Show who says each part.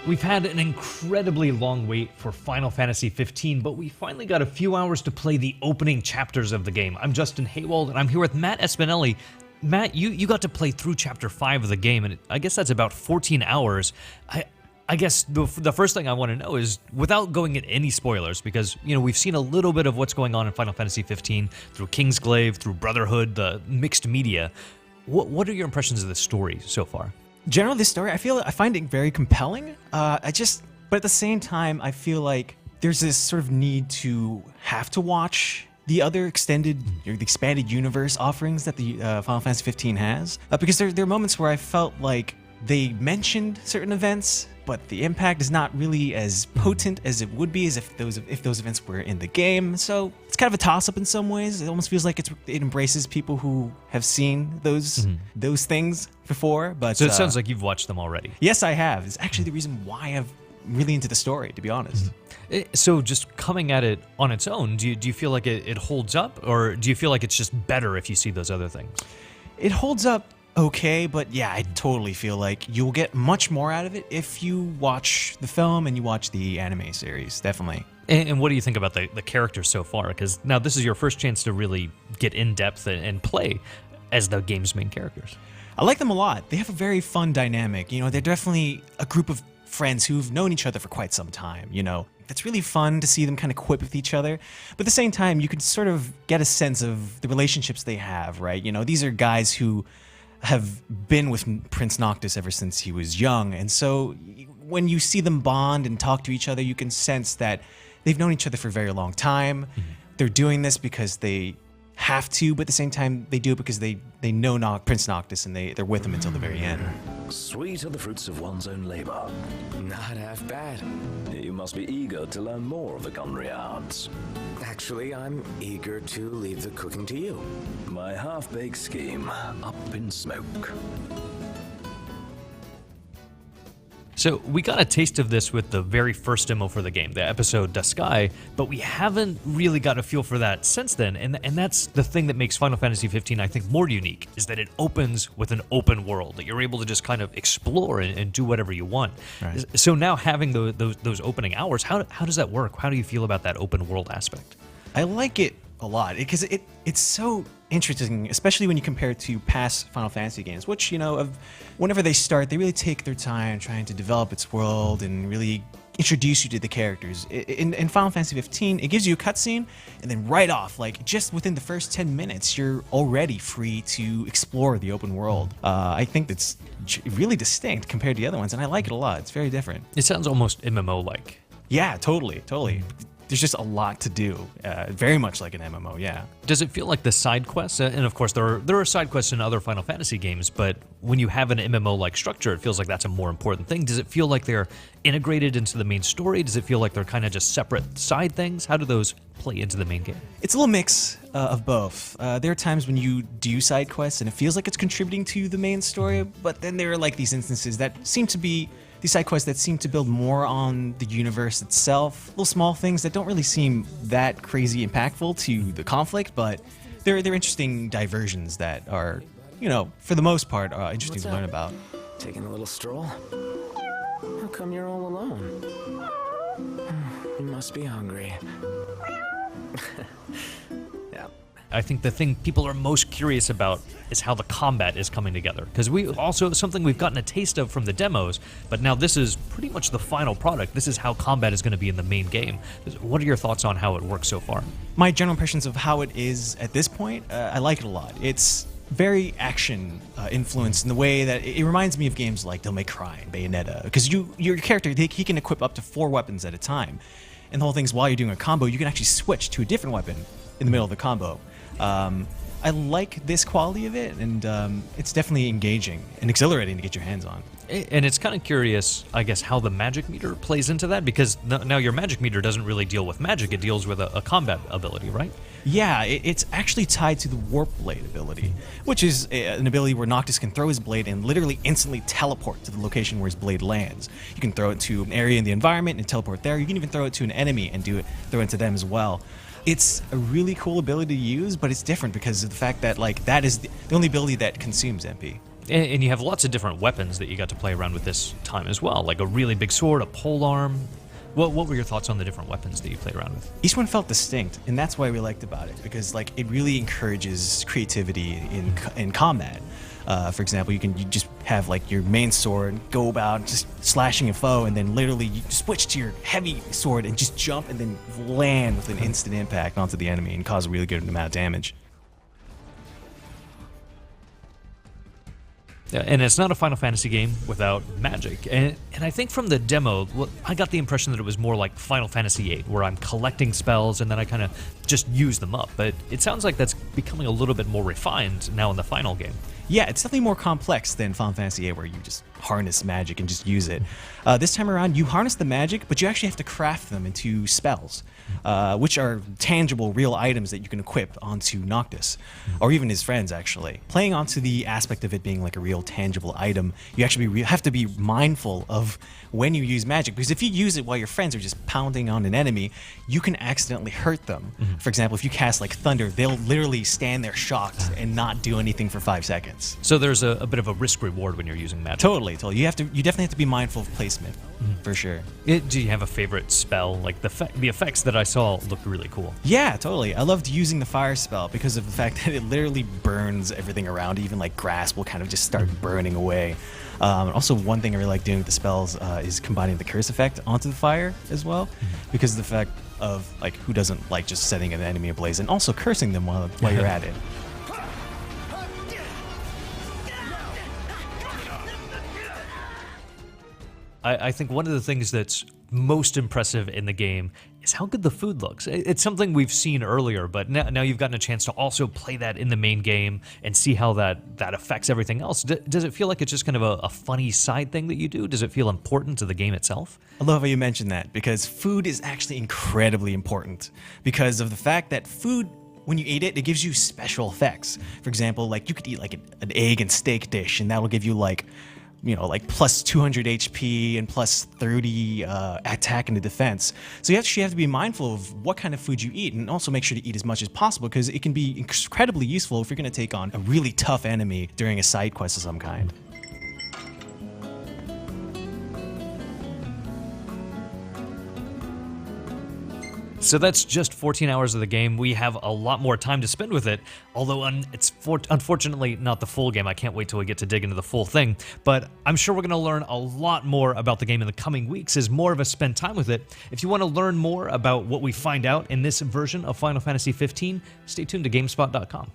Speaker 1: We've had an incredibly long wait for Final Fantasy 15, but we finally got a few hours to play the opening chapters of the game. I'm Justin Haywald, and I'm here with Matt Espinelli. Matt, you got to play through Chapter 5 of the game, and I guess that's about 14 hours. I guess the first thing I want to know is, without going into any spoilers, because we've seen a little bit of what's going on in Final Fantasy 15 through Kingsglaive, through Brotherhood, the mixed media. What are your impressions of the story so far?
Speaker 2: Generally, this story, I find it very compelling. But at the same time, I feel like there's this sort of need to have to watch the other extended, or the expanded universe offerings that the Final Fantasy 15 has, because there are moments where I felt like they mentioned certain events, but the impact is not really as potent as it would be as if those events were in the game. So it's kind of a toss-up in some ways. It almost feels like it embraces people who have seen those things before. But
Speaker 1: so it sounds like you've watched them already.
Speaker 2: Yes, I have. It's actually the reason why I'm really into the story, to be honest.
Speaker 1: So just coming at it on its own, do you feel like it holds up, or do you feel like it's just better if you see those other things?
Speaker 2: It holds up okay, but yeah, I totally feel like you'll get much more out of it if you watch the film and you watch the anime series, definitely.
Speaker 1: And what do you think about the characters so far? Because now this is your first chance to really get in depth and play as the game's main characters.
Speaker 2: I like them a lot. They have a very fun dynamic. They're definitely a group of friends who've known each other for quite some time. It's really fun to see them kind of quip with each other. But at the same time, you can sort of get a sense of the relationships they have, right? These are guys who have been with Prince Noctis ever since he was young. And so when you see them bond and talk to each other, you can sense that they've known each other for a very long time. They're doing this because they have to, but at the same time, they do it because they know Prince Noctis and they're with him until the very end.
Speaker 3: Sweet are the fruits of one's own labor.
Speaker 4: Not half bad.
Speaker 3: You must be eager to learn more of the culinary arts.
Speaker 4: Actually, I'm eager to leave the cooking to you.
Speaker 3: My half-baked scheme, up in smoke.
Speaker 1: So we got a taste of this with the very first demo for the game, the episode Duskai, but we haven't really got a feel for that since then, and that's the thing that makes Final Fantasy 15, I think, more unique, is that it opens with an open world, that you're able to just kind of explore and do whatever you want.
Speaker 2: Right.
Speaker 1: So now having those opening hours, how does that work? How do you feel about that open world aspect?
Speaker 2: I like it a lot because it's so interesting, especially when you compare it to past Final Fantasy games, which, whenever they start, they really take their time trying to develop its world and really introduce you to the characters. In Final Fantasy 15, it gives you a cutscene, and then right off, like just within the first 10 minutes, you're already free to explore the open world. I think that's really distinct compared to the other ones, and I like it a lot. It's very different.
Speaker 1: It sounds almost MMO-like.
Speaker 2: Yeah, totally. There's just a lot to do, very much like an MMO, yeah.
Speaker 1: Does it feel like the side quests, and of course there are side quests in other Final Fantasy games, but when you have an MMO-like structure, it feels like that's a more important thing. Does it feel like they're integrated into the main story? Does it feel like they're kind of just separate side things? How do those play into the main game?
Speaker 2: It's a little mix of both. There are times when you do side quests and it feels like it's contributing to the main story, but then there are like these instances that seem to be these side quests that seem to build more on the universe itself. Little small things that don't really seem that crazy impactful to the conflict, but they're interesting diversions that are, for the most part, interesting to learn about.
Speaker 4: Taking a little stroll? How come you're all alone? You must be hungry. Yeah.
Speaker 1: I think the thing people are most curious about is how the combat is coming together, because something we've gotten a taste of from the demos, but now this is pretty much the final product. This is how combat is going to be in the main game. What are your thoughts on how it works so far?
Speaker 2: My general impressions of how it is at this point, I like it a lot. It's very action influenced in the way that it reminds me of games like Devil May Cry and Bayonetta, because your character, he can equip up to 4 weapons at a time, and the whole thing's while you're doing a combo, you can actually switch to a different weapon in the middle of the combo. I like this quality of it, and it's definitely engaging and exhilarating to get your hands on.
Speaker 1: And it's kind of curious, I guess, how the magic meter plays into that, because now your magic meter doesn't really deal with magic, it deals with a combat ability, right?
Speaker 2: Yeah, it's actually tied to the Warp Blade ability, which is an ability where Noctis can throw his blade and literally instantly teleport to the location where his blade lands. You can throw it to an area in the environment and teleport there. You can even throw it to an enemy and throw it to them as well. It's a really cool ability to use, but it's different because of the fact that that is the only ability that consumes MP.
Speaker 1: And you have lots of different weapons that you got to play around with this time as well, like a really big sword, a pole arm. What were your thoughts on the different weapons that you played around with?
Speaker 2: Each one felt distinct, and that's what we liked about it, because like it really encourages creativity in combat. For example, you just have like your main sword, go about just slashing a foe, and then literally you switch to your heavy sword and just jump and then land with an instant impact onto the enemy and cause a really good amount of damage.
Speaker 1: And it's not a Final Fantasy game without magic. And I think from the demo, I got the impression that it was more like Final Fantasy VIII, where I'm collecting spells and then I kind of just use them up. But it sounds like that's becoming a little bit more refined now in the final game.
Speaker 2: Yeah, it's definitely more complex than Final Fantasy VIII, where you just harness magic and just use it. This time around, you harness the magic, but you actually have to craft them into spells, which are tangible, real items that you can equip onto Noctis, or even his friends, actually. Playing onto the aspect of it being like a real tangible item, you actually have to be mindful of when you use magic, because if you use it while your friends are just pounding on an enemy, you can accidentally hurt them. For example, if you cast like Thunder, they'll literally stand there shocked and not do anything for 5 seconds.
Speaker 1: So there's a bit of a risk reward when you're using magic.
Speaker 2: Totally. You definitely have to be mindful of placement, for sure.
Speaker 1: Do you have a favorite spell? Like the effects that I saw looked really cool.
Speaker 2: Yeah, totally. I loved using the fire spell because of the fact that it literally burns everything around. Even like grass will kind of just start burning away. Also, one thing I really like doing with the spells is combining the curse effect onto the fire as well, because of the fact of like who doesn't like just setting an enemy ablaze and also cursing them while you're at it.
Speaker 1: I think one of the things that's most impressive in the game is how good the food looks. It's something we've seen earlier, but now you've gotten a chance to also play that in the main game and see how that affects everything else. Does it feel like it's just kind of a funny side thing that you do? Does it feel important to the game itself?
Speaker 2: I love how you mentioned that, because food is actually incredibly important because of the fact that food, when you eat it, it gives you special effects. For example, like you could eat like an egg and steak dish, and that'll give you like plus 200 HP and plus 30 attack and defense. So you actually have to be mindful of what kind of food you eat, and also make sure to eat as much as possible, because it can be incredibly useful if you're going to take on a really tough enemy during a side quest of some kind.
Speaker 1: So that's just 14 hours of the game. We have a lot more time to spend with it, although it's unfortunately not the full game. I can't wait till we get to dig into the full thing, but I'm sure we're going to learn a lot more about the game in the coming weeks as more of us spend time with it. If you want to learn more about what we find out in this version of Final Fantasy XV, stay tuned to GameSpot.com.